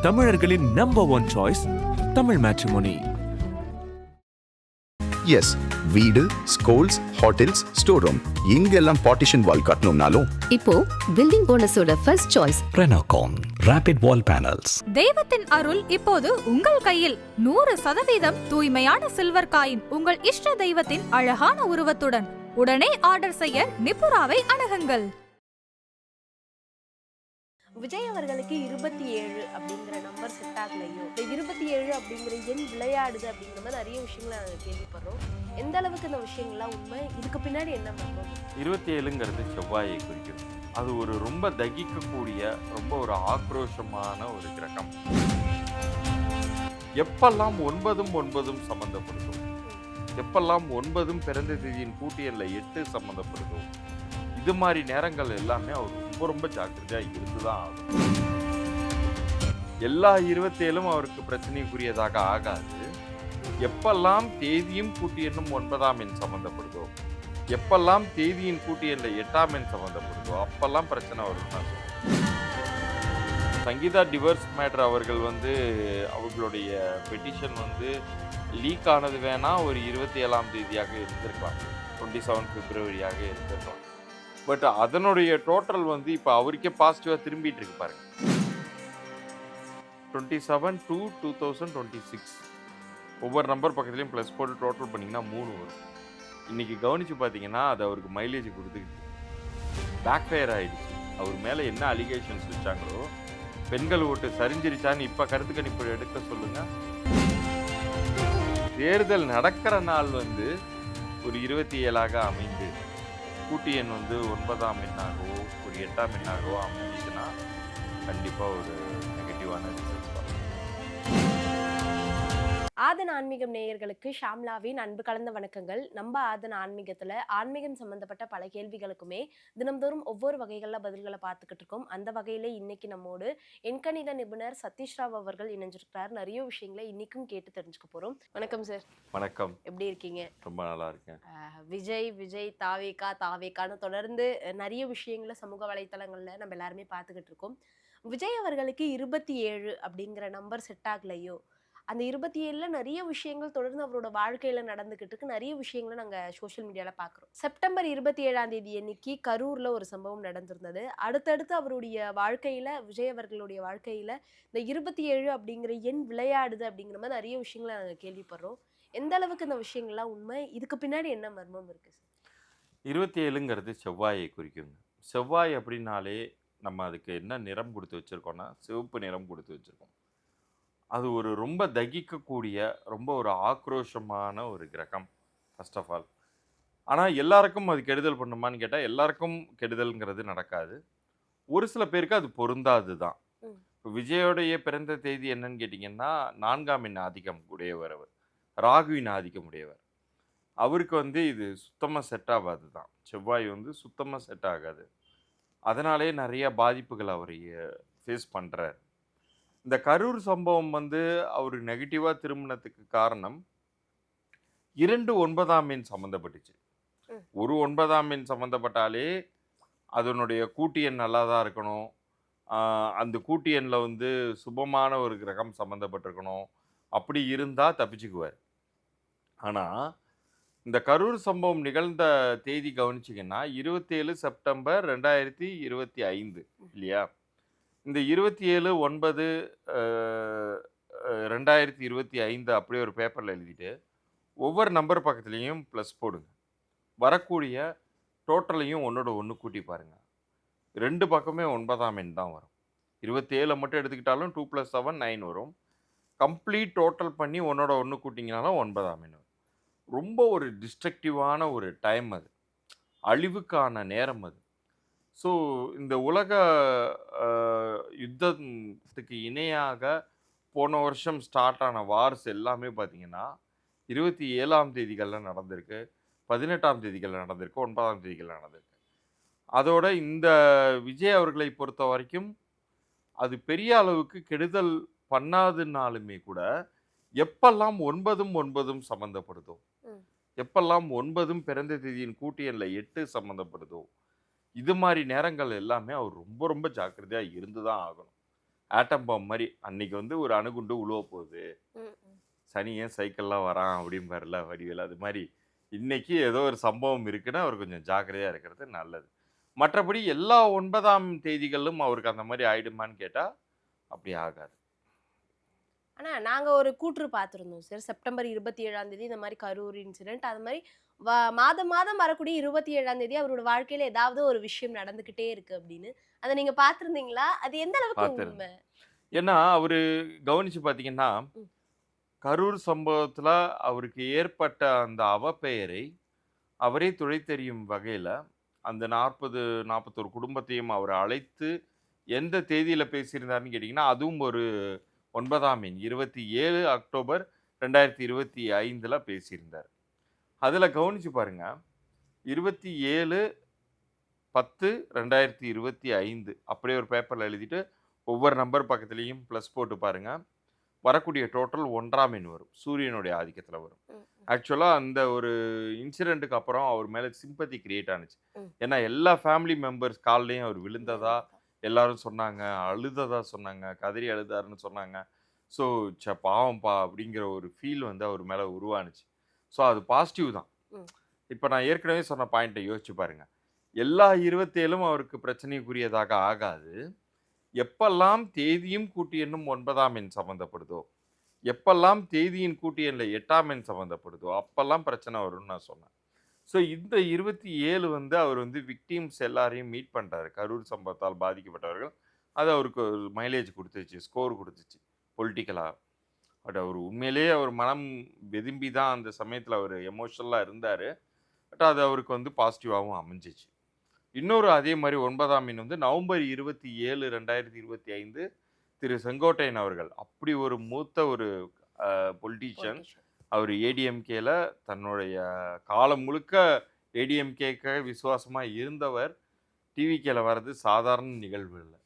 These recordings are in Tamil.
தமிழர்களின் number one choice Tamil matrimony. Yes, வீடு, ஸ்கூல்ஸ், ஹோட்டல்ஸ், ஸ்டோர் ரூம் இங்கெல்லாம் பார்ட்டிஷன் வால் கட்டணும்னாலும் இப்போ பில்டிங் ஓனர்ஸோட first choice Renocon Rapid Wall Panels. தெய்வத்தின் அருள் இப்போது உங்கள் கையில் 100% தூய்மையான சில்வர் காயின் உங்கள் இஷ்ட தெய்வத்தின் அழகான உருவத்துடன் உடனே ஆர்டர் செய்ய நிபுராவை அணுகுங்கள். விஜய் அவர்களுக்கு 27 அப்படிங்கிற நம்பர் செட் ஆகலையோ, இந்த 27 அப்படிங்கிற எண் விளையாடுது அப்படிங்கிற மாதிரி நிறைய விஷயங்களை நாங்கள் கேள்விப்படுறோம். எந்த அளவுக்கு இந்த விஷயங்கள்லாம் உண்மை, இதுக்கு பின்னாடி என்ன மர்மம்? 27ங்கிறது செவ்வாயை குறிக்கும். அது ஒரு ரொம்ப தகிக்கக்கூடிய ரொம்ப ஒரு ஆக்ரோஷமான ஒரு கிரகம். எப்பெல்லாம் 9 சம்பந்தப்படுத்தும், எப்பெல்லாம் 9 பிறந்த தேதியின் கூட்டியல்ல 8 சம்பந்தப்படுத்தும், இது மாதிரி நேரங்கள் எல்லாமே அவர் ரொம்ப ஜாக்கிரதையா இருந்துதான் ஆகும். எல்லா 27ம் அவருக்கு பிரச்சனைக்குரியதாக ஆகாது. எப்பெல்லாம் தேதியும் கூட்டியெண்ணும் 9ஆம் எண் சம்பந்தப்படுதோ, எப்பெல்லாம் தேதியின் கூட்டியல்ல 8ஆம் எண் சம்பந்தப்படுதோ அப்பெல்லாம் பிரச்சனை அவருக்கு. சங்கீதா டிவோர்ஸ் மேட்டர் அவர்கள் அவர்களுடைய பெட்டிஷன் லீக் ஆனது வேணா ஒரு 27ஆம் தேதியாக இருந்திருக்கலாம், 27 பிப்ரவரியாக இருந்திருக்கலாம். பட் அதனுடைய டோட்டல் இப்போ அவருக்கே பாசிட்டிவாக திரும்பிட்டு இருக்கு பாருங்க. 27/2/2026 ஒவ்வொரு நம்பர் பக்கத்துலையும் ப்ளஸ் போட்டு டோட்டல் பண்ணிங்கன்னா 3 வரும். இன்னைக்கு கவனிச்சு பார்த்தீங்கன்னா அது அவருக்கு மைலேஜ் கொடுத்துக்கிட்டு பேக் ஃபயர் ஆயிடுச்சு. அவர் மேலே என்ன அலிகேஷன்ஸ் வச்சாங்களோ, பெண்கள் ஓட்டு சரிஞ்சிருச்சான்னு இப்போ கருத்து கணிப்பு எடுக்க சொல்லுங்க. தேர்தல் நடக்கிற நாள் ஒரு 27ஆக அமைந்து கூட்டி எண் 9ஆம் எண்ணாகவோ ஒரு 8ஆம் எண்ணாகவோ அமைஞ்சிச்சுன்னா கண்டிப்பாக ஒரு நெகட்டிவான ரிசல்ட்ஸ் வரும். ஆதன் ஆன்மீகம் நேயர்களுக்கு ஷாம்லாவின் அன்பு கலந்த வணக்கங்கள். நம்ம ஆதன் ஆன்மீகத்துல ஆன்மீகம் சம்பந்தப்பட்ட பல கேள்விகளுக்குமே தினம்தோறும் ஒவ்வொரு வகைகள்ல பதில்களை பார்த்துக்கிட்டு இருக்கோம். அந்த வகையில இன்னைக்கு நம்மோடு எண்கணித நிபுணர் சதீஷ் ராவ் அவர்கள் இணைஞ்சிருக்கிறார். நிறைய விஷயங்களை இன்னைக்கும் கேட்டு தெரிஞ்சுக்க போறோம். வணக்கம் சார். வணக்கம். எப்படி இருக்கீங்க? ரொம்ப நல்லா இருக்கேன். விஜய் தாவேக்கான்னு தொடர்ந்து நிறைய விஷயங்களை சமூக வலைத்தளங்கள்ல நம்ம எல்லாருமே பார்த்துக்கிட்டு இருக்கோம். விஜய் அவர்களுக்கு 27 அப்படிங்கிற நம்பர் செட் ஆகலையோ, அந்த 27ல நிறைய விஷயங்கள் தொடர்ந்து அவரோட வாழ்க்கையில நடந்துகிட்டு இருக்கு. நிறைய விஷயங்களை நாங்க சோசியல் மீடியால பாக்குறோம். செப்டம்பர் 27ஆம் தேதி அன்னைக்கு கரூர்ல ஒரு சம்பவம் நடந்திருந்தது. அடுத்தடுத்து அவருடைய வாழ்க்கையில, விஜய் அவர்களுடைய வாழ்க்கையில இந்த 27 அப்படிங்கிற எண் விளையாடுது அப்படிங்கிற மாதிரி நிறைய விஷயங்களை நாங்க கேள்விப்படுறோம். எந்த அளவுக்கு இந்த விஷயங்கள்லாம் உண்மை, இதுக்கு பின்னாடி என்ன மர்மம் இருக்கு? 27ங்கிறது செவ்வாயை குறிக்குங்க. செவ்வாய் அப்படின்னாலே நம்ம அதுக்கு என்ன நிறம் கொடுத்து வச்சிருக்கோம்னா சிவப்பு நிறம் கொடுத்து வச்சிருக்கோம். அது ஒரு ரொம்ப தகிக்கக்கூடிய ரொம்ப ஒரு ஆக்ரோஷமான ஒரு கிரகம் ஃபர்ஸ்ட் ஆஃப் ஆல். ஆனால் எல்லாருக்கும் அது கெடுதல் பண்ணுமான்னு கேட்டால் எல்லாருக்கும் கெடுதல்ங்கிறது நடக்காது. ஒரு சில பேருக்கு அது பொருந்தாது தான். இப்போ விஜயோடைய பிறந்த தேதி என்னன்னு கேட்டிங்கன்னா 4ஆம் எண் ஆதிக்கம் உடையவர், அவர் ராகுவின் ஆதிக்கம் உடையவர். அவருக்கு இது சுத்தமாக செட் ஆகாது தான். செவ்வாய் சுத்தமாக செட் ஆகாது. அதனாலே நிறைய பாதிப்புகள் அவர் ஃபேஸ் பண்ணுறார். இந்த கரூர் சம்பவம் அவர் நெகட்டிவாக திரும்பினதுக்கு காரணம் 2 9ஆம் எண் சம்மந்தப்பட்டுச்சு. ஒரு 9ஆம் எண் சம்மந்தப்பட்டாலே அதனுடைய கூட்டு எண் நல்லா தான் இருக்கணும், அந்த கூட்டு எண்ணில் சுபமான ஒரு கிரகம் சம்மந்தப்பட்டிருக்கணும். அப்படி இருந்தால் தப்பிச்சுக்குவார். ஆனால் இந்த கரூர் சம்பவம் நிகழ்ந்த தேதி கவனிச்சிங்கன்னா 27 செப்டம்பர் 2025 இல்லையா? இந்த 27/9/2025 அப்படியே ஒரு பேப்பரில் எழுதிட்டு ஒவ்வொரு நம்பர் பக்கத்துலேயும் ப்ளஸ் போடுங்க. வரக்கூடிய டோட்டலையும் ஒன்றோட ஒன்று கூட்டி பாருங்கள். 2 பக்கமே 9ஆம் எண் தான் வரும். 27 மட்டும் எடுத்துக்கிட்டாலும் 2 + 7 9 வரும். கம்ப்ளீட் டோட்டல் பண்ணி ஒன்றோட ஒன்று கூட்டிங்கனாலும் 9ஆம் எண் வரும். ரொம்ப ஒரு டிஸ்ட்ரக்டிவான ஒரு டைம் அது, அழிவுக்கான நேரம் அது. ஸோ இந்த உலக யுத்தத்துக்கு இணையாக போன வருஷம் ஸ்டார்ட் ஆன வார்ஸ் எல்லாமே பார்த்திங்கன்னா 27ஆம் தேதிகளில் நடந்திருக்கு, 18ஆம் தேதிகளில் நடந்திருக்கு, 9ஆம் தேதிகளில் நடந்திருக்கு. அதோட இந்த விஜய் அவர்களை பொறுத்த வரைக்கும் அது பெரிய அளவுக்கு கெடுதல் பண்ணாதுனாலுமே கூட எப்பெல்லாம் 9 சம்மந்தப்படுதோ, எப்பெல்லாம் 9 பிறந்த தேதியின் கூட்டியல்ல 8 சம்மந்தப்படுதோ, இது மாதிரி நேரங்கள் எல்லாமே அவர் ரொம்ப ஜாக்கிரதையாக இருந்து தான் ஆகணும். ஆட்டம் பாம் மாதிரி அன்னைக்கு வந்து ஒரு அணுகுண்டு உழுவ போகுது, சனி ஏன் சைக்கிள்லாம் வரான் அப்படிம்பாருல வடிவேல், அது மாதிரி இன்னைக்கு ஏதோ ஒரு சம்பவம் இருக்குன்னா அவர் கொஞ்சம் ஜாக்கிரதையாக இருக்கிறது நல்லது. மற்றபடி எல்லா 9ஆம் தேதிகளிலும் அவருக்கு அந்த மாதிரி ஆயிடுமான்னு கேட்டால் அப்படி ஆகாது. ஆனா நாங்க ஒரு கூற்று பார்த்திருந்தோம் சார். செப்டம்பர் 27ஆம் தேதி இந்த மாதிரி கரூர் இன்சிடென்ட், அது மாதிரி மாதம் மாதம் வரக்கூடிய 27ஆம் தேதி அவரோட வாழ்க்கையில ஏதாவது ஒரு விஷயம் நடந்துகிட்டே இருக்கு அப்படின்னு. அதை நீங்க பார்த்திருந்தீங்களா? அது எந்த அளவுக்கு பார்த்துருந்தேன். உண்மை? ஏன்னா அவர் கவனிச்சு பார்த்தீங்கன்னா ம். கரூர் சம்பவத்தில் அவருக்கு ஏற்பட்ட அந்த அவப்பெயரை அவரே துடைத்தெறியும் வகையில் அந்த 41 குடும்பத்தையும் அவர் அழைத்து எந்த தேதியில் பேசியிருந்தாருன்னு கேட்டிங்கன்னா அதுவும் ஒரு 9ஆம் எண் 27 அக்டோபர் 2025 பேசியிருந்தார். அதில் கவனிச்சு பாருங்க, 27/10/2025 அப்படியே ஒரு பேப்பரில் எழுதிட்டு ஒவ்வொரு நம்பர் பக்கத்துலேயும் ப்ளஸ் போட்டு பாருங்க, வரக்கூடிய டோட்டல் 1ஆம் எண் வரும், சூரியனுடைய ஆதிக்கத்தில் வரும். ஆக்சுவலாக அந்த ஒரு இன்சிடெண்ட்டுக்கு அப்புறம் அவர் மேலே சிம்பத்தி கிரியேட் ஆனிச்சு. ஏன்னா எல்லா ஃபேமிலி மெம்பர்ஸ் கால்லையும் அவர் விழுந்ததா எல்லாரும் சொன்னாங்க, அழுததா சொன்னாங்க, கதறி அழுதாருன்னு சொன்னாங்க. ஸோ பாவம்பா அப்படிங்கிற ஒரு ஃபீல் வந்து அவர் மேலே உருவானுச்சு. ஸோ அது பாசிட்டிவ் தான். இப்போ நான் ஏற்கனவே சொன்ன பாயிண்ட்டை யோசிச்சு பாருங்க, எல்லா 27ம் அவருக்கு பிரச்சனைக்குரியதாக ஆகாது. எப்பெல்லாம் தேதியும் கூட்டி எண்ணும் 9ஆம் எண் சம்மந்தப்படுதோ, எப்பெல்லாம் தேதியின் கூட்டி எண்ணில் 8ஆம் எண் சம்மந்தப்படுதோ அப்பெல்லாம் பிரச்சனை வரும்னு நான் சொன்னேன். ஸோ இந்த 27 வந்து அவர் வந்து விக்டிம்ஸ் எல்லாரையும் மீட் பண்ணுறாரு. கரூர் சம்பவத்தால் பாதிக்கப்பட்டவர்கள். அது அவருக்கு ஒரு மைலேஜ் கொடுத்துச்சு, ஸ்கோர் கொடுத்துச்சு பொலிட்டிக்கலாக. பட் அவர் உண்மையிலேயே அவர் மனம் வெதும்பி தான் அந்த சமயத்தில் அவர் எமோஷனலாக இருந்தார். பட் அது அவருக்கு வந்து பாசிட்டிவாகவும் அமைஞ்சிச்சு. இன்னொரு அதே மாதிரி 9ஆம் எண் வந்து நவம்பர் 27, 2025 திரு செங்கோட்டையன் அவர்கள், அப்படி ஒரு மூத்த ஒரு பொலிட்டீஷியன். அவர் ஏடிஎம்கேல தன்னுடைய காலம் முழுக்க ஏடிஎம்கேக்கு விசுவாசமாக இருந்தவர். டிவிகேல வர்றது சாதாரண நிகழ்வு இல்லை.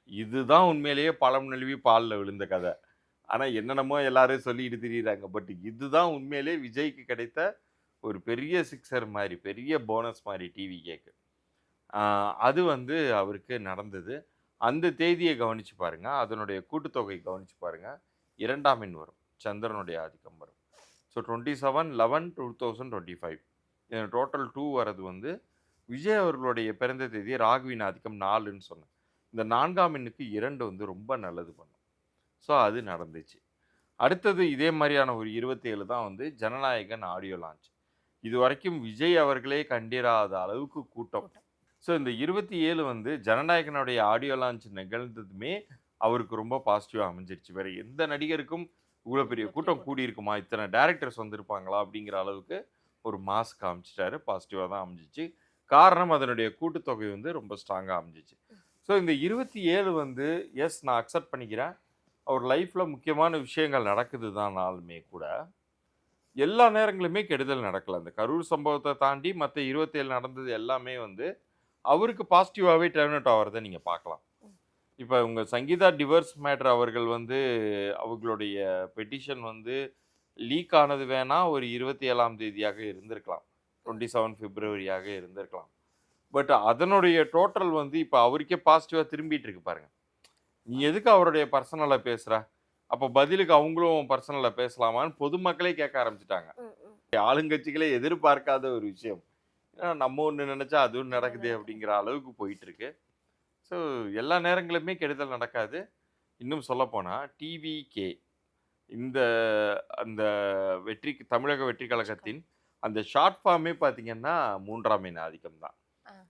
இதுதான் உண்மையிலேயே பழம் நழுவி பாலில் விழுந்த கதை. ஆனால் என்னென்னமோ எல்லாரும் சொல்லிட்டு திரியிறாங்க. பட் இதுதான் உண்மையிலேயே விஜய்க்கு கிடைத்த ஒரு பெரிய சிக்ஸர் மாதிரி, பெரிய போனஸ் மாதிரி டிவிகேக்கு. அது வந்து அவருக்கு நடந்தது. அந்த தேதியை கவனித்து பாருங்கள், அதனுடைய கூட்டுத்தொகை கவனித்து பாருங்கள், 2ஆம் எண் வரும், சந்திரனுடைய ஆதிக்கம் வரும். ஸோ 27/11/2025 டோட்டல் 2 வர்றது வந்து விஜய் அவர்களுடைய பிறந்த தேதி ராகுவின் ஆதிக்கம் 4ன்னு சொன்னேன். இந்த 4ஆம் எண்ணுக்கு 2 வந்து ரொம்ப நல்லது பண்ணும். ஸோ அது நடந்துச்சு. அடுத்தது இதே மாதிரியான ஒரு 27 தான் வந்து ஜனநாயகன் ஆடியோ லான்ச். இது வரைக்கும் விஜய் அவர்களே கண்டிராத அளவுக்கு கூட்டம். ஸோ இந்த 27 வந்து ஜனநாயகனுடைய ஆடியோ லான்ச் நிகழ்ந்ததுமே அவருக்கு ரொம்ப பாசிட்டிவாக அமைஞ்சிருச்சு. வேறு எந்த நடிகருக்கும் இவ்வளோ பெரிய கூட்டம் கூடியிருக்குமா, இத்தனை டேரக்டர்ஸ் வந்திருப்பாங்களா அப்படிங்கிற அளவுக்கு ஒரு மாஸ் காமிச்சிட்டாரு. பாசிட்டிவாக தான் அமைஞ்சிச்சு. காரணம் அதனுடைய கூட்டுத்தொகை வந்து ரொம்ப ஸ்ட்ராங்காக அமைஞ்சிச்சு. ஸோ இந்த 27 வந்து எஸ் நான் அக்செப்ட் பண்ணிக்கிறேன், அவர் லைஃப்பில் முக்கியமான விஷயங்கள் நடக்குது தான். நாளுமே கூட எல்லா நேரங்களுமே கெடுதல் நடக்கல. அந்த கரூர் சம்பவத்தை தாண்டி மற்ற 27 நடந்தது எல்லாமே வந்து அவருக்கு பாசிட்டிவாகவே டர்ன் அவுட் ஆகிறத நீங்கள் பார்க்கலாம். இப்போ உங்கள் சங்கீதா டிவர்ஸ் மேட்டர் அவர்கள் வந்து அவர்களுடைய பெட்டிஷன் வந்து லீக் ஆனது வேணால் ஒரு 27ஆம் தேதியாக இருந்திருக்கலாம், 27 பிப்ரவரியாக இருந்திருக்கலாம். பட் அதனுடைய டோட்டல் வந்து இப்போ அவருக்கே பாசிட்டிவாக திரும்பிட்டு இருக்கு பாருங்கள். நீ எதுக்கு அவருடைய பர்சனலாக பேசுகிற, அப்போ பதிலுக்கு அவங்களும் பர்சனலாக பேசலாமான்னு பொதுமக்களே கேட்க ஆரம்பிச்சிட்டாங்க. ஆளுங்கட்சிகளே எதிர்பார்க்காத ஒரு விஷயம். ஏன்னா நம்ம ஒன்று நினச்சா அதுவும் நடக்குது அப்படிங்கிற அளவுக்கு போயிட்டுருக்கு. ஸோ எல்லா நேரங்களுமே கெடுதல் நடக்காது. இன்னும் சொல்லப்போனால் டிவிகே இந்த அந்த தமிழக வெற்றி கழகத்தின் அந்த ஷார்ட் ஃபார்மே பார்த்தீங்கன்னா 3ஆம் எண் ஆதிக்கம் தான்.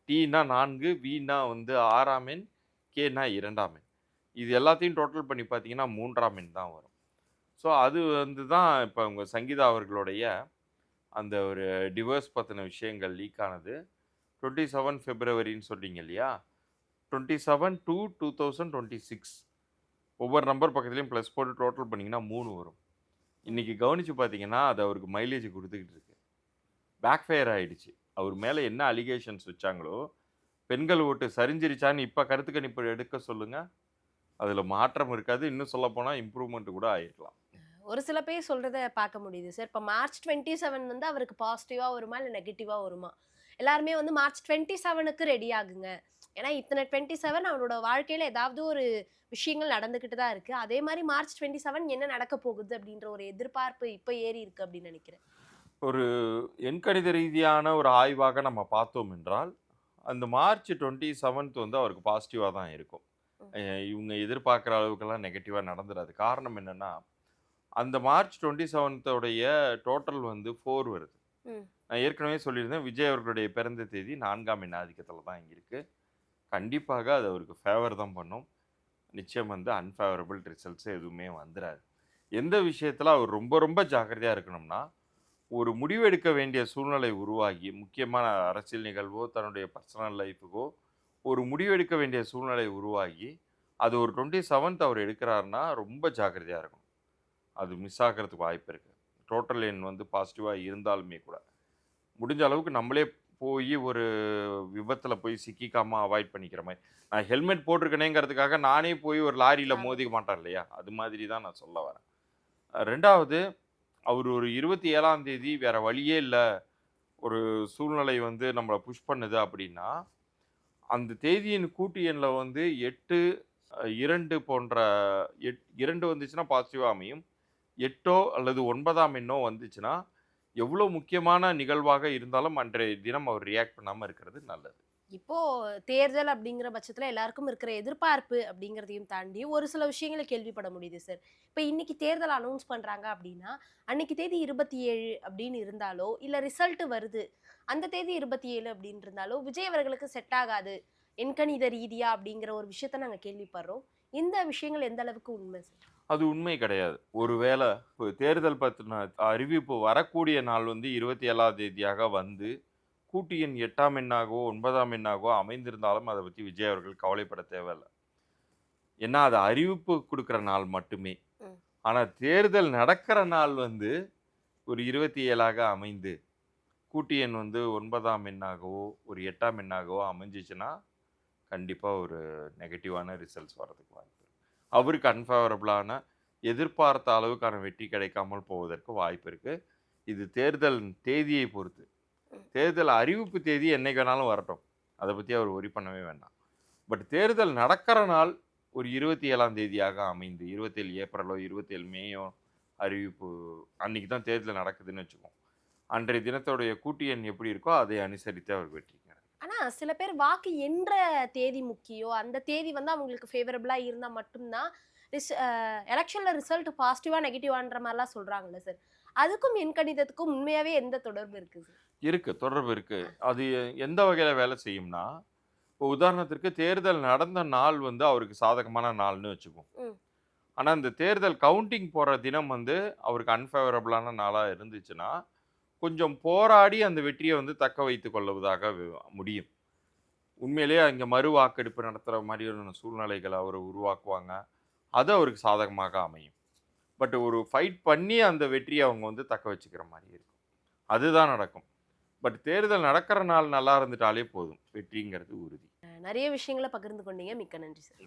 டீனா 4, வீனா வந்து 6ஆம் எண், கேனா 2ஆம் எண். இது எல்லாத்தையும் டோட்டல் பண்ணி பார்த்தீங்கன்னா 3ஆம் எண் தான் வரும். ஸோ அது வந்து தான் இப்போ உங்கள் சங்கீதா அவர்களுடைய அந்த ஒரு டிவோர்ஸ் பற்றின விஷயங்கள் லீக் ஆனது 27 பிப்ரவரின்னு சொல்லிங்க இல்லையா, 27/2/2026 ஒவ்வொரு நம்பர் பக்கத்துலேயும் ப்ளஸ் போட்டு டோட்டல் பண்ணிங்கன்னா 3 வரும். இன்றைக்கி கவனித்து பார்த்தீங்கன்னா அது அவருக்கு மைலேஜ் கொடுத்துக்கிட்டு இருக்கு. பேக் ஃபயர் ஆகிடுச்சு. அவர் மேலே என்ன அலிகேஷன்ஸ் வச்சாங்களோ, பெண்கள் ஓட்டு சரிஞ்சிருச்சான்னு இப்போ கருத்து கணிப்பு எடுக்க சொல்லுங்கள், அதில் மாற்றம் இருக்காது. இன்னும் சொல்லப்போனால் இம்ப்ரூவ்மெண்ட் கூட ஆகிருக்கலாம். ஒரு சில பேர் சொல்கிறத பார்க்க முடியுது சார். இப்போ மார்ச் 27 வந்து அவருக்கு பாசிட்டிவாக வருமா இல்லை நெகட்டிவாக வருமா? எல்லாருமே வந்து மார்ச் 27க்கு ரெடி ஆகுங்க. ஏன்னா இத்தனை 27 அவனோட வாழ்க்கையில ஏதாவது ஒரு விஷயங்கள் நடந்துகிட்டு தான் இருக்கு. அதே மாதிரி மார்ச் 27 என்ன நடக்க போகுது அப்படின்ற ஒரு எதிர்பார்ப்பு இப்ப ஏறி இருக்கு அப்படின்னு நினைக்கிறேன். ஒரு எண்கணித ரீதியான ஒரு ஆய்வாக நம்ம பார்த்தோம் என்றால், அந்த மார்ச் 27 வந்து அவருக்கு பாசிட்டிவா தான் இருக்கும். இவங்க எதிர்பார்க்குற அளவுக்கெல்லாம் நெகட்டிவா நடந்துராது. காரணம் என்னன்னா, அந்த மார்ச் 27 உடைய டோட்டல் வந்து 4 வருது. ம். நான் ஏற்கனவே சொல்லியிருந்தேன், விஜய் அவர்களுடைய பிறந்த தேதி 4ஆம் எண் ஆதிக்கத்தில தான் இங்க இருக்கு. கண்டிப்பாக அது அவருக்கு ஃபேவர் தான் பண்ணும். நிச்சயம் வந்து அன்ஃபேவரபிள் ரிசல்ட்ஸ் எதுவுமே வந்துராது. எந்த விஷயத்துல அவர் ரொம்ப ரொம்ப ஜாக்கிரதையா இருக்கணும்னா, ஒரு முடிவு எடுக்க வேண்டிய சூழ்நிலை உருவாகி, முக்கியமான அரசியல் நிகழ்வோ, தன்னுடைய பர்சனல் லைஃப்‌க்கோ ஒரு முடிவு எடுக்க வேண்டிய சூழ்நிலை உருவாகி, அது ஒரு 27த் அவர் எடுக்கிறாருன்னா, ரொம்ப ஜாக்கிரதையா இருக்கணும். அது மிஸ் ஆகுறதுக்கு வாய்ப்பு இருக்கு. டோட்டல் எண் வந்து பாசிட்டிவா இருந்தாலுமே கூட. முடிஞ்ச அளவுக்கு நம்மளே போயி ஒரு விபத்துல போய் சிக்கிக்காம அவாய்ட் பண்ணிக்கிற மாரி. நான் ஹெல்மெட் போட்டிருக்கேனேங்கிறதுக்காக நானே போய் ஒரு லாரியில ஆமா. மோதிக்க மாட்டேன் இல்லையா? அது மாதிரி தான் நான் சொல்ல வரேன். 2வது அவர் ஒரு 27ஆம் தேதி வேற வழியே இல்ல. ஒரு சூழ்நிலை வந்து நம்மள புஷ் பண்ணுது அப்படின்னா, அந்த தேதியின் கூட்டு எண்ல வந்து 8, 2 போன்ற 2 வந்துச்சுன்னா பாசிட்டிவா அமையும். 8ஓ அல்லது 9ஆம் எண்ணோ வந்துச்சுன்னா, எவ்வளோ முக்கியமான நிகழ்வாக இருந்தாலும் அன்றைய தினம் அவர் ரியாக்ட் பண்ணாம இருக்கிறது நல்லது. இப்போ தேர்தல் அப்படிங்கிற பட்சத்துல எல்லாருக்கும் இருக்கிற எதிர்பார்ப்பு அப்படிங்கிறதையும் தாண்டி ஒரு சில விஷயங்களை கேள்விப்பட முடியுது சார். இப்ப இன்னைக்கு தேர்தல் அனௌன்ஸ் பண்றாங்க அப்படின்னா அன்னைக்கு தேதி 27 அப்படின்னு இருந்தாலோ இல்ல ரிசல்ட் வருது அந்த தேதி 27 அப்படின்னு இருந்தாலோ விஜய் அவர்களுக்கு செட் ஆகாது எண்கணித ரீதியா அப்படிங்கிற ஒரு விஷயத்த நாங்க கேள்விப்படுறோம். இந்த விஷயங்கள் எந்த அளவுக்கு உண்மை சார்? அது உண்மை கிடையாது. ஒருவேளை தேர்தல் பத்தின அறிவிப்பு வரக்கூடிய நாள் வந்து 27ஆம் தேதியாக வந்து, கூட்டு எண் 8ஆம் எண்ணாகவோ, 9ஆம் எண்ணாகவோ அமைந்திருந்தாலும் அத பத்தி விஜய் அவர்கள் கவலைப்பட தேவையில்ல. ஏன்னா, அது அறிவிப்பு குடுக்குற நாள் மட்டுமே. ம். ஆனா, தேர்தல் நடக்கிற நாள் வந்து ஒரு 27ஆக அமைந்து, கூட்டு எண் வந்து 9ஆம் எண்ணாகவோ, ஒரு 8ஆம் எண்ணாகவோ அமைஞ்சிச்சுன்னா, கண்டிப்பா ஒரு நெகட்டிவான ரிசல்ட்ஸ் வரதுக்கு வாய்ப்பு இருக்கு. அவருக்கு அன்ஃபேவரபிளான எதிர்பார்த்த அளவுக்கான வெற்றி கிடைக்காமல் போவதற்கு வாய்ப்பு இருக்கு. இது தேர்தல் தேதியை பொறுத்து. தேர்தல் அறிவிப்பு தேதி என்னைக்கு வேணாலும் வரட்டும். அத பத்தி அவர் வொரி பண்ணவே வேண்டாம். பட் தேர்தல் நடக்கிற நாள் ஒரு 27ஆம் தேதியாக அமைந்து 27 ஏப்ரலோ, 27 மேயோ அறிவிப்பு அன்னைக்கு தான் தேர்தல் நடக்குதுன்னு வச்சுக்குவோம். அன்றைய தினத்தோடைய கூட்டு எண் எப்படி இருக்கோ அதை அனுசரித்து அவர் வெற்றி கிடைக்கும். ஆனா சில பேர் வாக்கு என்ற தேதி முக்கியம் அந்த தேதி வந்து அவங்களுக்கு ஃபேவரபிளா இருந்தா மட்டும்தான் எலெக்ஷன்ல ரிசல்ட் பாசிட்டிவா நெகட்டிவான்ற மாதிரிலாம் சொல்றாங்கல்ல சார். அதுக்கும் எண்கணிதத்துக்கும் உண்மையாவே எந்த தொடர்பு இருக்கு சார்? இருக்கு, தொடர்பு இருக்கு. அது எந்த வகையில வேலை செய்யும்னா, இப்போ உதாரணத்திற்கு தேர்தல் நடந்த நாள் வந்து அவருக்கு சாதகமான நாள்னு வச்சுக்குவோம். ம். ஆனா இந்த தேர்தல் கவுண்டிங் போற தினம் வந்து அவருக்கு அன்ஃபேவரபிளான நாளா இருந்துச்சுன்னா, கொஞ்சம் போராடி அந்த வெற்றியை வந்து தக்க வைத்துக் கொள்வதாக முடியும். உண்மையிலேயே அங்க மறு வாக்கெடுப்பு நடத்துற மாதிரியான சூழ்நிலைகள அவரு உருவாக்குவாங்க. அது அவருக்கு சாதகமாக அமையும். பட் ஒரு ஃபைட் பண்ணி அந்த வெற்றியை அவங்க வந்து தக்க வச்சுக்கிற மாரி இருக்கும். அதுதான் நடக்கும். பட் தேர்தல் நடக்கிற நாள் நல்லா இருந்துட்டாலே போதும். வெற்றிங்கிறது உறுதி. நிறைய விஷயங்களை பகிர்ந்து கொண்டீங்க. மிக்க நன்றி சார்.